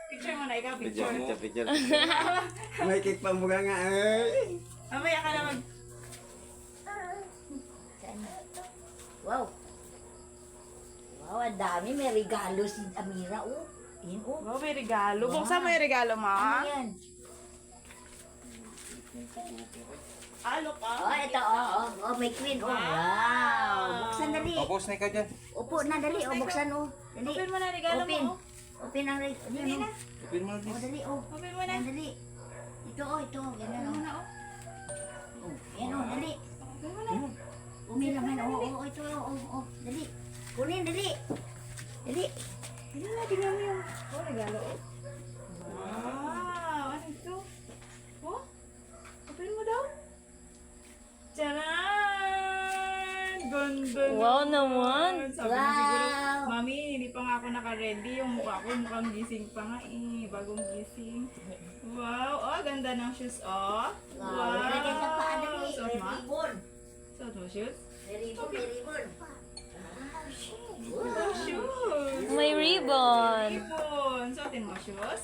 Picture mo na ikaw, picture. Picture. May cake pang buga nga. Mamaya ka na mag... Wow. Wow, ang dami. May regalo si Amira, oh. Yan, oh. Oh, may regalo. Buksan mo yung regalo mo. Ano yan? Look Oh, ito, oh, may queen, oh. Wow. Buksan dali. Post na ikaw dyan. Upo na, dali, oh, buksan, oh. Dali. Open mo na regalo Open. mo. Open ang regalo. Dali na. Open mo na Oh, dali, oh. Open mo na. Yan, dali. Ito, oh, ito. Ganyan, Open mo oh. na, oh. Oh, yan, oh, dali. Open mo na. Umilaman, oh, ito, oh. Dali. Kunin, dali. Dali. Dali na, tingnan mo yung... Oh, regalo, oh. Wow! Ano ito? Oh? Open mo daw. Charan! Ganda Wow naman. Sabi niya siguro, Wow. Mami, hindi pa nga ako naka-ready. Yung mukha ko mukhang gising pa nga eh. Bagong gising. Wow! Oh, ganda ng shoes, oh. Wow. Ilagay sa paa, dali. Suot May mo? ribbon. Suot mo shoes? May ribbon, may ribbon. Oh, shoes! May ribbon. Ribbon! Suotin mo shoes?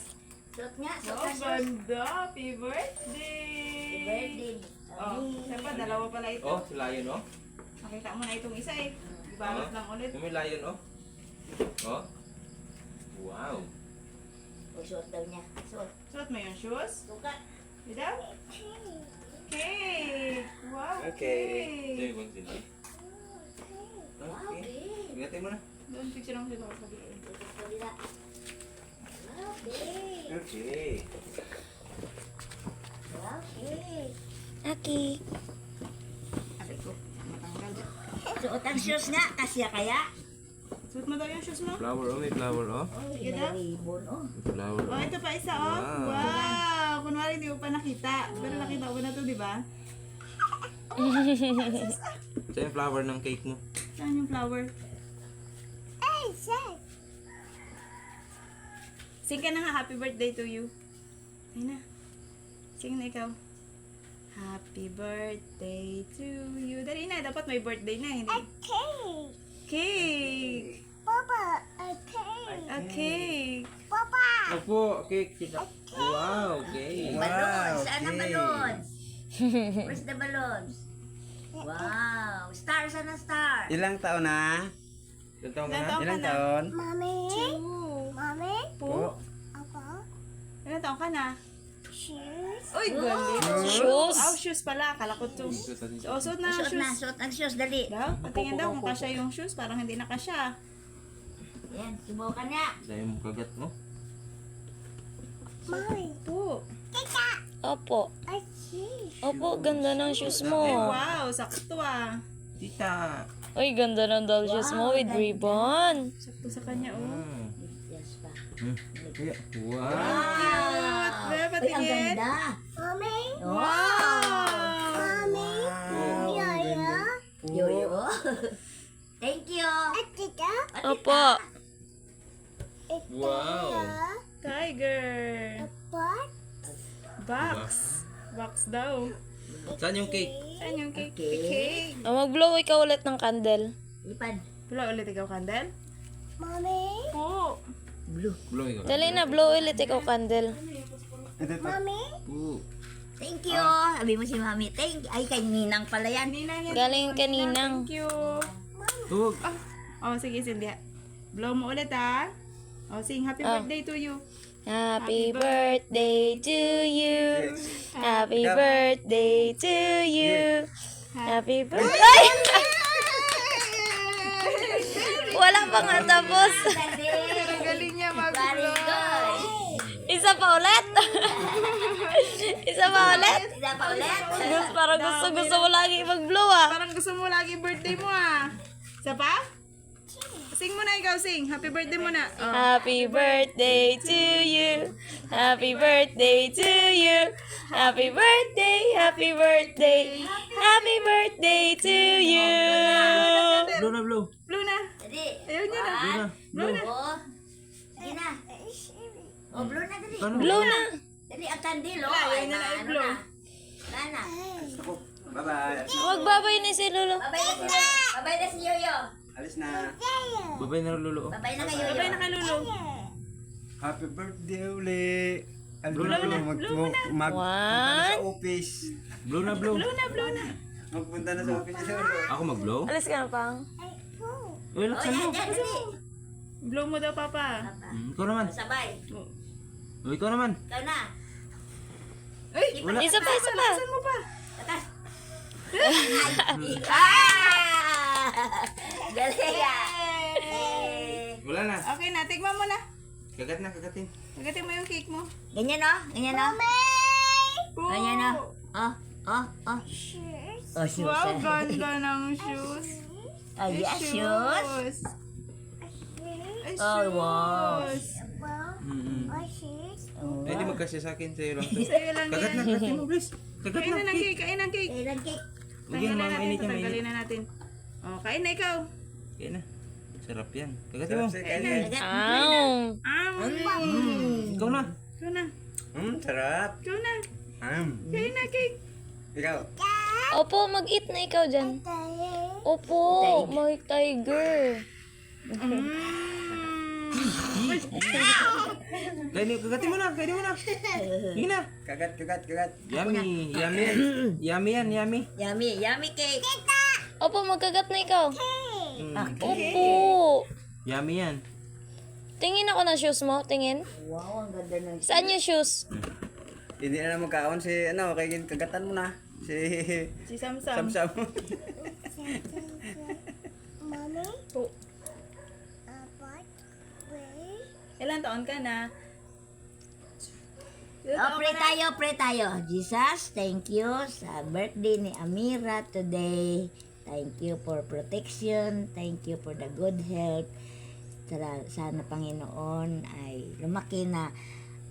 Suot nga, suot Oh, na shoes. ganda! Happy birthday! Birthday. Oh, siyempre, dalawa pala ito. Oh, si Lion, oh. Nakita mo na itong isa eh. Ibalot lang ulit. Yung may Lion, oh. Oh. Wow. O, suot daw niya. Suot. Suot mo yung shoes? Sukat. Ito? Cake! Wow, Ito cake! yung bang sila. Wow, Okay. okay. Ingatan mo na. Doon, picture lang dito ako sa bilis. Ito sa kabila. Wow, okay. Okay. Wow, okay. Aki. Aray ko, matanggal. Suot ang shoes nga. Kasya kaya? Suot mo daw yung shoes mo? Flower, oh. May flower, oh. Oh, Sige may daw. ribbon, oh. May flower, Oh, ito pa isa oh. Wow. Wow! Kunwari hindi mo pa nakita. Pero nakita ko na to, di ba? Ito yung flower ng cake mo. Saan yung flower? Sing ka na nga, happy birthday to you. Ay na. Sing na ikaw. Happy birthday to you. Dali na, dapat may birthday na, hindi? Cake. Cake! Papa, a cake. A cake! Papa. Opo, cake. Wow, cake. Balloons. Saan ang balloons? Where's the balloons? Wow. Star, saan ang star? Ilang taon na? Ilang taon Ilang taon ka Ilang na? taon? Mommy. Two. Mommy. Po? Ako. Ilan taon ka na? Shoes. Uy, galing. Shoes. Oh, shoes pala. Kala ko two. Oh, suot na ang Suot na, shoes. suot ang shoes. Dali. Daw, patingin daw kung kasya yung shoes. Parang hindi na kasya. Yan, subukan niya. Dahil mo kagat mo. Mommy. Po. Tita. Opo. A shoes. Opo, ganda ng shoes mo. Ay, wow. Sakto ah. Tita. Uy, ganda ng doll shoes mo with ribbon. Sakto sa kanya, oh. Yes pa. Wow. Cute. Be, Uy, ang patingin. ganda. Mommy. Wow. Mommy. Yaya. Yoyo. Thank you. A tita. Opo. Wow. Tiger. What? Box. Box daw. Saan yung cake? Saan yung cake? Okay. Cake. Oh, mag-blow ikaw ulit ng candle. Ipad. Wala ulit ikaw, Candle? Mommy. Po. Blue. Blow ikaw. Dali na, blow ulit ikaw candle. Mommy. Oo. Thank you. Sabi mo si Mami. Thank you. Ay, kay Ninang pala yan. Ninang yan. Galing kaninang. Thank you. Tug. Oh, sige, Cindy. Blow mo ulit, ha? Oh, sing happy birthday to you. Happy birthday to you. Happy birthday to you. Happy birthday. Wala pa nga tapos. Ang galing niya Very mag-blow. good. Isa pa ulit. Isa pa ulit. Isa pa ulit. Parang gusto mo lagi mag-blow ah. Parang gusto mo lagi birthday mo, ah. Isa pa? Sing mo na ikaw, sing. Happy birthday mo na. Oh. Happy birthday to you. Happy birthday to you. Happy birthday, happy birthday. Happy birthday to you. Blow na, blow. Blow na. Dali. Ayaw niya na. Blow na. Oh. Sige na. Oh, blow na dali. Blow na. Dali, ang kandil, oh. Wala, Ay, yun na ano i-blow. na. Wala na. Bye-bye. Magbabay na si Lolo. Babay na si Babay na si Yoyo. Alis na. Yaya. Babay na, Lolo. Babay na kay Yoyo. Babay na kay Lulu. Happy birthday uli. Blow na, Magpunta na sa office. Blow na, blow. Blow na. Magpunta na sa office si Lolo. Ako mag-blow? Alis ka na, Pang. Uy, laksan mo. Blow mo daw, Papa. Ikaw naman. Sabay. Uy, ikaw naman. Ikaw na. Ay! Isa pa, isa pa. Saan mo pa? Atas. Ah! Galing ah. Wala na. Okay na, tigman mo na. Kagat na, kagatin. Pagkatin mo yung cake mo. Ganyan oh. Ganyan oh. Ganyan oh. Oh. Oh. Oh. Oh, shoes. Wow, ganda ng shoes. Oh, yes, shoes. Ay, Oh, wow. shoes. Oh. Ay, di magkasya sa akin. Sa'yo lang to. Sa'yo lang Kagat na, yan. kagatin mo, please. Kagat Kain na. na ng cake, kain ng cake. Eh, lang cake. Huwag yan, Tanggalin mga natin, mainit yan, tanggalin mainit. na natin. Oh, kain na ikaw. Kaya na. Sarap yan. Kagatin mo. Agad. Ow. Ikaw na. Ikaw na. Sarap. Ikaw na. Mm. Kain na cake. Ikaw. Opo, mag-eat na ikaw dyan. Opo, may tiger. Kagatin mo na. Kagatin mo na. Sige na. Kagat. Yummy. Yummy yan. Yummy yan, yummy. Yummy. Yummy cake. Opo, magkagat na ikaw. Okay. Opo. Yummy yan. Tingin ako ng shoes mo, tingin. Wow, ang ganda ng Saan yung shoes? Hindi na magkaon si kay kagatan mo na. Si Si Samsam. Samsam. Mommy? Po. What? Where? Ilan taon ka na? Oh, pray tayo. Jesus, thank you sa birthday ni Amira today. Thank you for protection. Thank you for the good health. Sana Panginoon ay lumaki na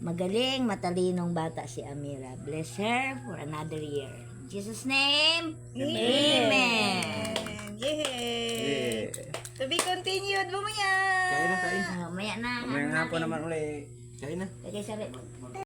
magaling, matalinong bata si Amira. Bless her for another year. In Jesus' name, Amen. Yay! To be continued, bumaya! Kain na, kain. Maya na. Ngayong hapon naman uli. Kain na. Lagay sa rep.